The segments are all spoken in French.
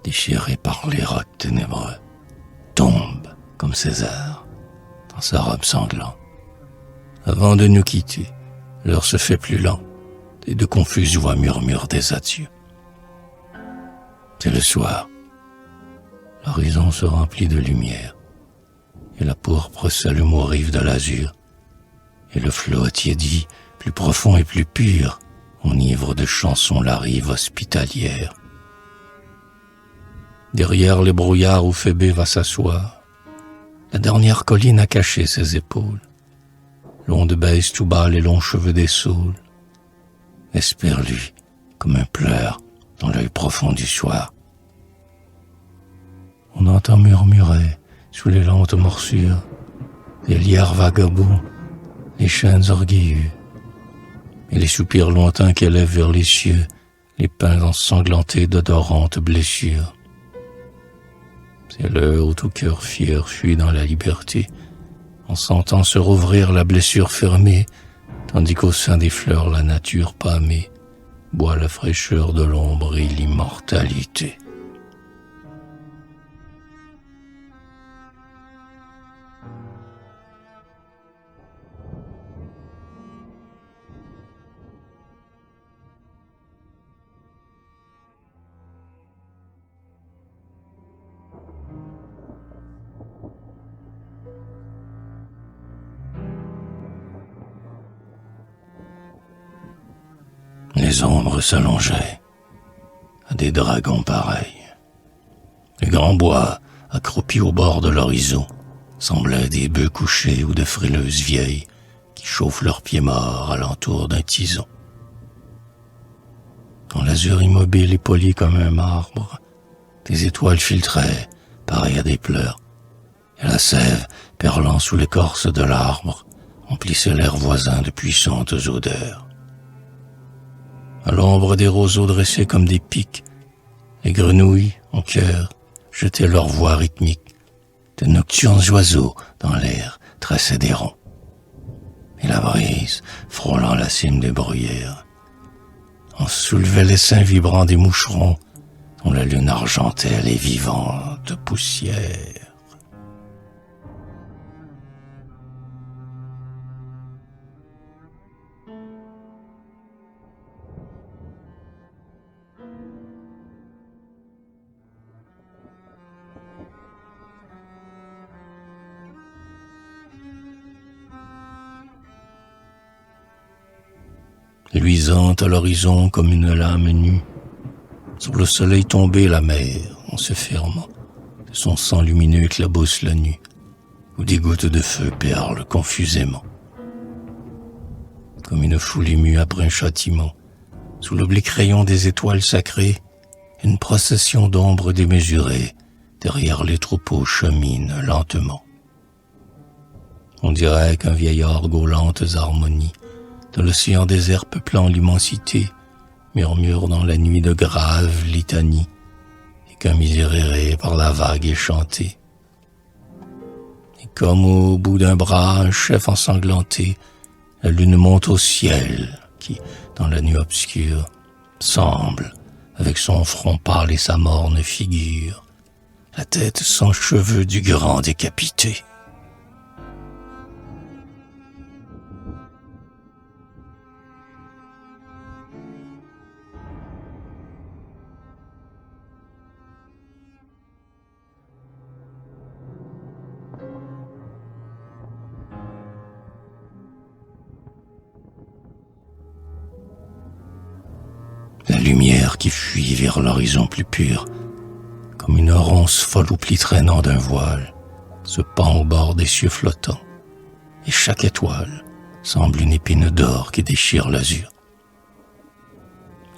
déchiré par les rocs ténébreux, tombe comme César dans sa robe sanglante. Avant de nous quitter, l'heure se fait plus lente et de confuses voix murmurent des adieux. C'est le soir. L'horizon se remplit de lumière et la pourpre s'allume aux rives de l'azur et le flot attiédi, plus profond et plus pur, enivre de chansons la rive hospitalière. Derrière les brouillards où Phébé va s'asseoir, la dernière colline a caché ses épaules. L'onde baisse tout bas les longs cheveux des saules. Espère-lui comme un pleur dans l'œil profond du soir. On entend murmurer sous les lentes morsures les lierres vagabonds, les chênes orgueilleux et les soupirs lointains qu'élèvent vers les cieux les pins ensanglantés d'odorantes blessures. C'est l'heure où tout cœur fier fuit dans la liberté, en sentant se rouvrir la blessure fermée, tandis qu'au sein des fleurs la nature pâmée boit la fraîcheur de l'ombre et l'immortalité. Les ombres s'allongeaient à des dragons pareils. Les grands bois, accroupis au bord de l'horizon, semblaient des bœufs couchés ou de frileuses vieilles qui chauffent leurs pieds morts alentour d'un tison. Dans l'azur immobile et poli comme un marbre, des étoiles filtraient, pareilles à des pleurs, et la sève, perlant sous l'écorce de l'arbre, emplissait l'air voisin de puissantes odeurs. À l'ombre des roseaux dressés comme des pics, les grenouilles, en chœur, jetaient leur voix rythmique. De nocturnes oiseaux dans l'air tressaient des ronds. Et la brise, frôlant la cime des bruyères, en soulevait l'essaim vibrant des moucherons dont la lune argentait les vivantes poussières. Luisante à l'horizon comme une lame nue, sur le soleil tombé la mer, en se fermant, de son sang lumineux éclabousse la nuit, où des gouttes de feu perlent confusément. Comme une foule émue après un châtiment, sous l'oblique rayon des étoiles sacrées, une procession d'ombres démesurées, derrière les troupeaux chemine lentement. On dirait qu'un vieil orgue aux lentes harmonies, de l'océan désert peuplant l'immensité, murmure dans la nuit de graves litanies, et qu'un miséréré par la vague est chanté. Et comme au bout d'un bras un chef ensanglanté, la lune monte au ciel, qui, dans la nuit obscure, semble, avec son front pâle et sa morne figure, la tête sans cheveux du grand décapité. La lumière qui fuit vers l'horizon plus pur, comme une ronce folle ou pli traînant d'un voile, se pend au bord des cieux flottants, et chaque étoile semble une épine d'or qui déchire l'azur.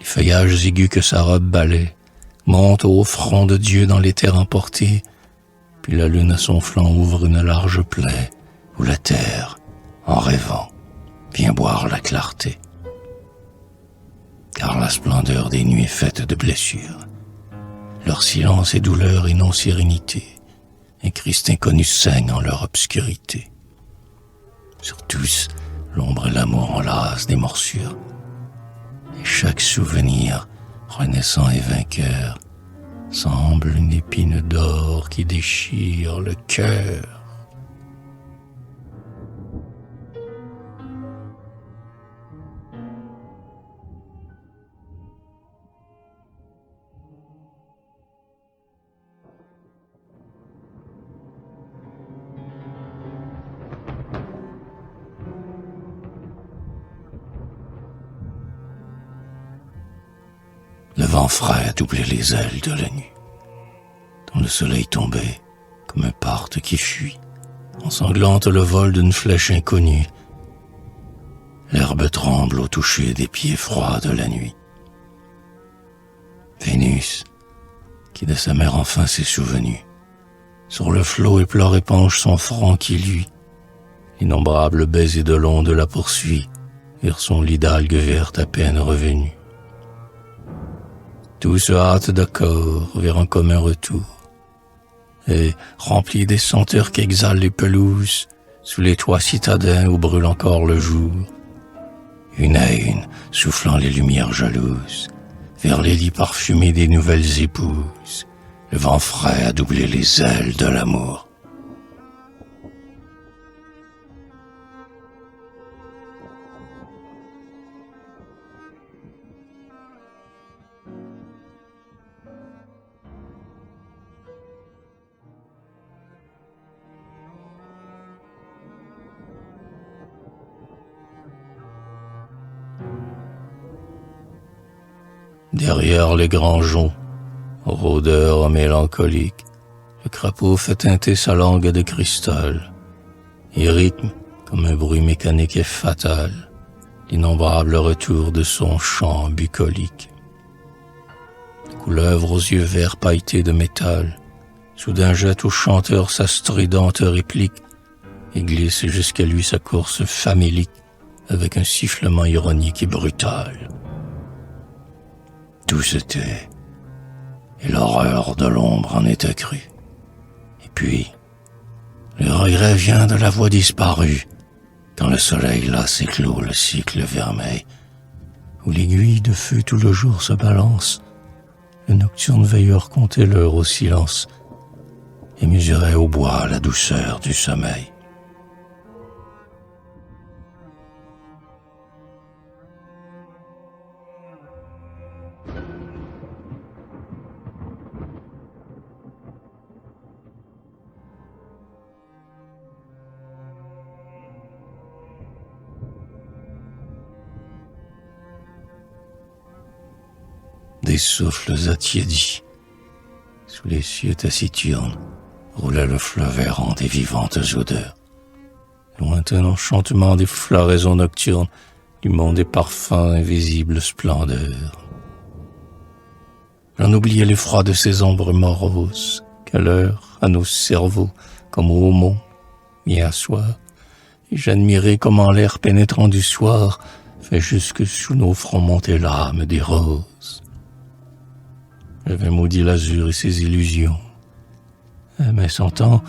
Les feuillages aigus que sa robe balaie montent au front de Dieu dans les terres emportées, puis la lune à son flanc ouvre une large plaie où la terre, en rêvant, vient boire la clarté. Car la splendeur des nuits est faite de blessures. Leur silence est douleur et non sérénité. Un Christ inconnu saigne en leur obscurité. Sur tous, l'ombre et l'amour enlacent des morsures. Et chaque souvenir, renaissant et vainqueur, semble une épine d'or qui déchire le cœur. Le vent frais doublait les ailes de la nuit, dont le soleil tombait comme un parthe qui fuit, ensanglante le vol d'une flèche inconnue. L'herbe tremble au toucher des pieds froids de la nuit. Vénus, qui de sa mère enfin s'est souvenue, sur le flot éplore épanche son front qui luit. L'innombrable baiser de l'onde la poursuit vers son lit d'algues vertes à peine revenu. Tout se hâte d'accord vers un commun retour, et, rempli des senteurs qu'exhalent les pelouses, sous les toits citadins où brûle encore le jour, une à une, soufflant les lumières jalouses, vers les lits parfumés des nouvelles épouses, le vent frais a doublé les ailes de l'amour. Derrière les grands joncs, rôdeur mélancolique, le crapaud fait teinter sa langue de cristal. Il rythme, comme un bruit mécanique et fatal, l'innombrable retour de son chant bucolique. La couleuvre aux yeux verts pailletés de métal, soudain jette au chanteur sa stridente réplique et glisse jusqu'à lui sa course famélique avec un sifflement ironique et brutal. Tout se tait, et l'horreur de l'ombre en est accrue. Et puis, le regret vient de la voix disparue, quand le soleil lasse éclôt le cycle vermeil, où l'aiguille de feu tout le jour se balance, le nocturne veilleur comptait l'heure au silence, et mesurait au bois la douceur du sommeil. Des souffles attiédis, sous les cieux taciturnes, roulait le fleuve errant des vivantes odeurs. Lointain enchantement des floraisons nocturnes, du monde des parfums invisibles splendeurs. J'en oubliais l'effroi de ces ombres moroses, qu'à l'heure, à nos cerveaux, comme au mont, vient asseoir, et j'admirais comment l'air pénétrant du soir fait jusque sous nos fronts monter l'âme des roses. J'avais maudit l'azur et ses illusions, mais sentant,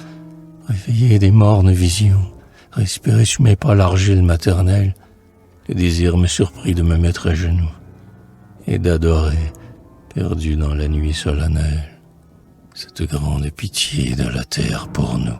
réveillé des mornes visions, respirer sous mes pas l'argile maternelle, le désir me surprit de me mettre à genoux et d'adorer, perdu dans la nuit solennelle, cette grande pitié de la terre pour nous.